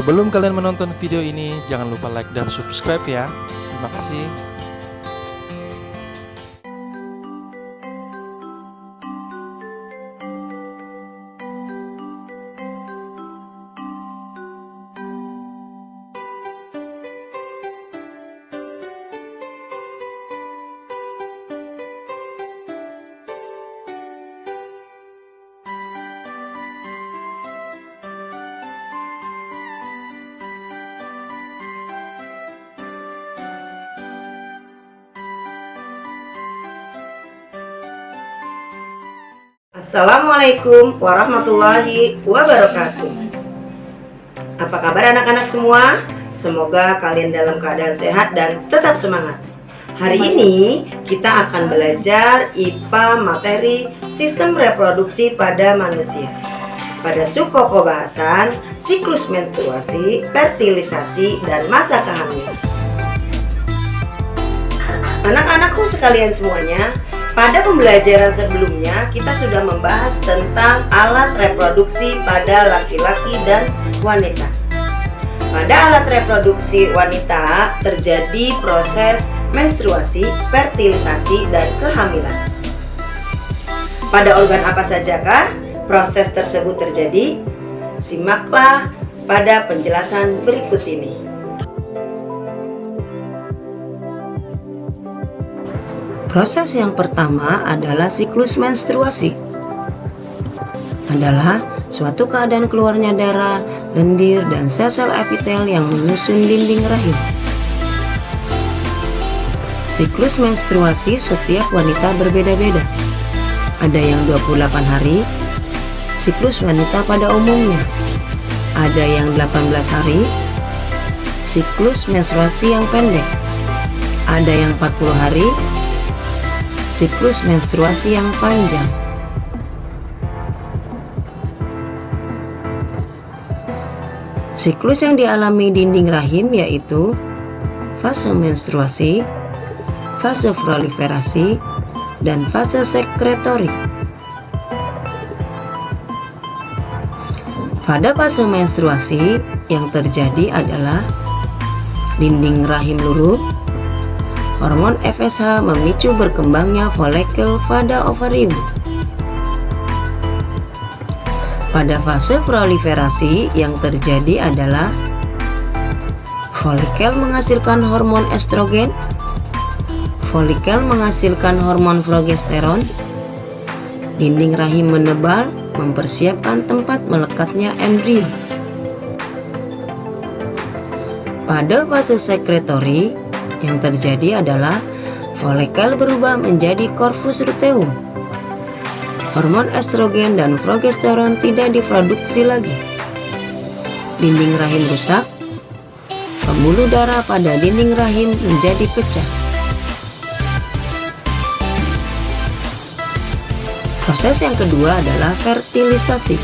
Sebelum kalian menonton video ini, jangan lupa like dan subscribe ya. Terima kasih. Assalamualaikum warahmatullahi wabarakatuh. Apa kabar anak-anak semua? Semoga kalian dalam keadaan sehat dan tetap semangat. Hari ini kita akan belajar IPA materi sistem reproduksi pada manusia. Pada subpokok bahasan siklus menstruasi, fertilisasi, dan masa kehamilan. Anak-anakku sekalian semuanya, pada pembelajaran sebelumnya kita sudah membahas tentang alat reproduksi pada laki-laki dan wanita. Pada alat reproduksi wanita terjadi proses menstruasi, fertilisasi, dan kehamilan. Pada organ apa sajakah proses tersebut terjadi? Simaklah pada penjelasan berikut ini. Proses yang pertama adalah siklus menstruasi. Adalah suatu keadaan keluarnya darah, lendir, dan sel-sel epitel yang menyusun dinding rahim. Siklus menstruasi setiap wanita berbeda-beda. Ada yang 28 hari, siklus wanita pada umumnya. Ada yang 18 hari, siklus menstruasi yang pendek. Ada yang 40 hari, siklus menstruasi yang panjang. Siklus yang dialami dinding rahim yaitu fase menstruasi, fase proliferasi, dan fase sekretori. Pada fase menstruasi yang terjadi adalah dinding rahim luruh. Hormon FSH memicu berkembangnya folikel pada ovarium. Pada fase proliferasi yang terjadi adalah folikel menghasilkan hormon estrogen, folikel menghasilkan hormon progesteron, dinding rahim menebal mempersiapkan tempat melekatnya embrio. Pada fase sekretori yang terjadi adalah folikel berubah menjadi corpus luteum. Hormon estrogen dan progesteron tidak diproduksi lagi. Dinding rahim rusak. Pembuluh darah pada dinding rahim menjadi pecah. Proses yang kedua adalah fertilisasi.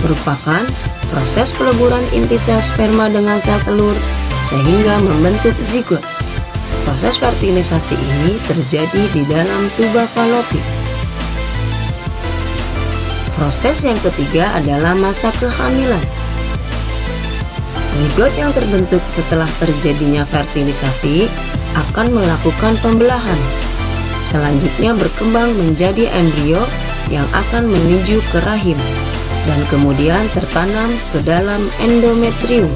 Merupakan proses peleburan inti sel sperma dengan sel telur sehingga membentuk zigot. Proses fertilisasi ini terjadi di dalam tuba falopi. Proses yang ketiga adalah masa kehamilan. Zigot yang terbentuk setelah terjadinya fertilisasi akan melakukan pembelahan. Selanjutnya berkembang menjadi embrio yang akan menuju ke rahim dan kemudian tertanam ke dalam endometrium.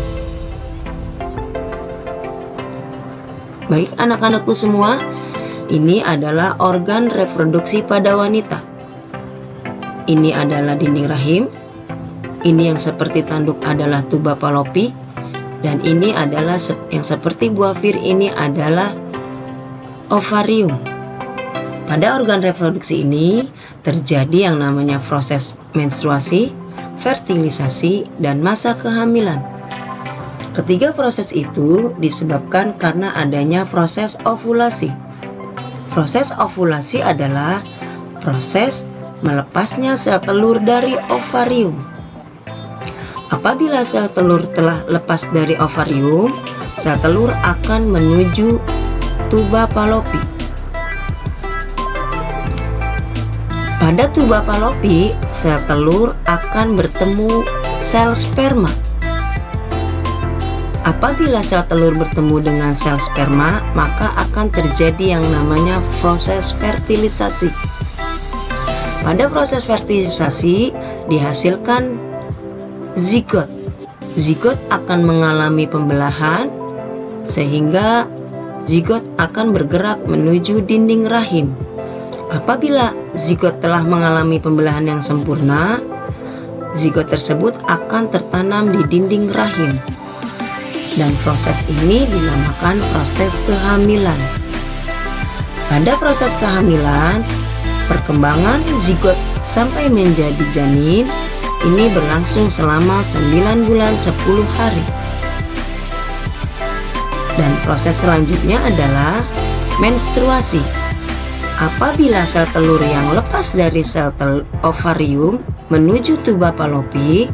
Baik anak-anakku semua, ini adalah organ reproduksi pada wanita. Ini adalah dinding rahim. Ini yang seperti tanduk adalah tuba falopi. Dan ini adalah yang seperti buah fir, ini adalah ovarium. Pada organ reproduksi ini terjadi yang namanya proses menstruasi, fertilisasi, dan masa kehamilan. Ketiga proses itu disebabkan karena adanya proses ovulasi. Proses ovulasi adalah proses melepasnya sel telur dari ovarium. Apabila sel telur telah lepas dari ovarium, sel telur akan menuju tuba falopi. Pada tuba falopi, sel telur akan bertemu sel sperma. Apabila sel telur bertemu dengan sel sperma, maka akan terjadi yang namanya proses fertilisasi. Pada proses fertilisasi dihasilkan zigot. Zigot akan mengalami pembelahan sehingga zigot akan bergerak menuju dinding rahim. Apabila zigot telah mengalami pembelahan yang sempurna, zigot tersebut akan tertanam di dinding rahim. Dan proses ini dinamakan proses kehamilan. Pada proses kehamilan, perkembangan zigot sampai menjadi janin ini berlangsung selama 9 bulan 10 hari. Dan proses selanjutnya adalah menstruasi. Apabila sel telur yang lepas dari sel ovarium menuju tuba Fallopi,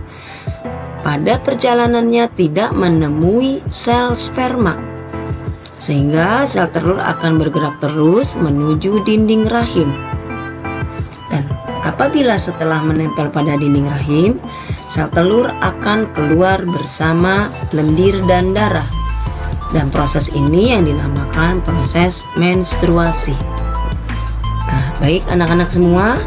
pada perjalanannya tidak menemui sel sperma, sehingga sel telur akan bergerak terus menuju dinding rahim. Dan apabila setelah menempel pada dinding rahim, sel telur akan keluar bersama lendir dan darah. Dan proses ini yang dinamakan proses menstruasi. Nah, baik anak-anak semua,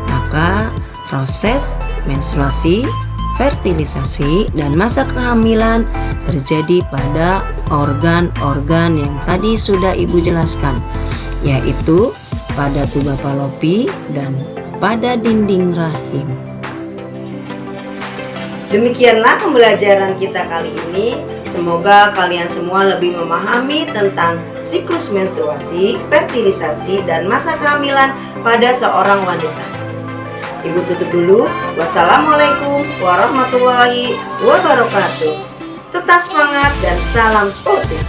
maka proses menstruasi, fertilisasi, dan masa kehamilan terjadi pada organ-organ yang tadi sudah Ibu jelaskan, yaitu pada tuba Fallopi dan pada dinding rahim. Demikianlah pembelajaran kita kali ini. Semoga kalian semua lebih memahami tentang siklus menstruasi, fertilisasi, dan masa kehamilan pada seorang wanita. Ibu tutup dulu. Wassalamualaikum warahmatullahi wabarakatuh. Tetap semangat dan salam sportif.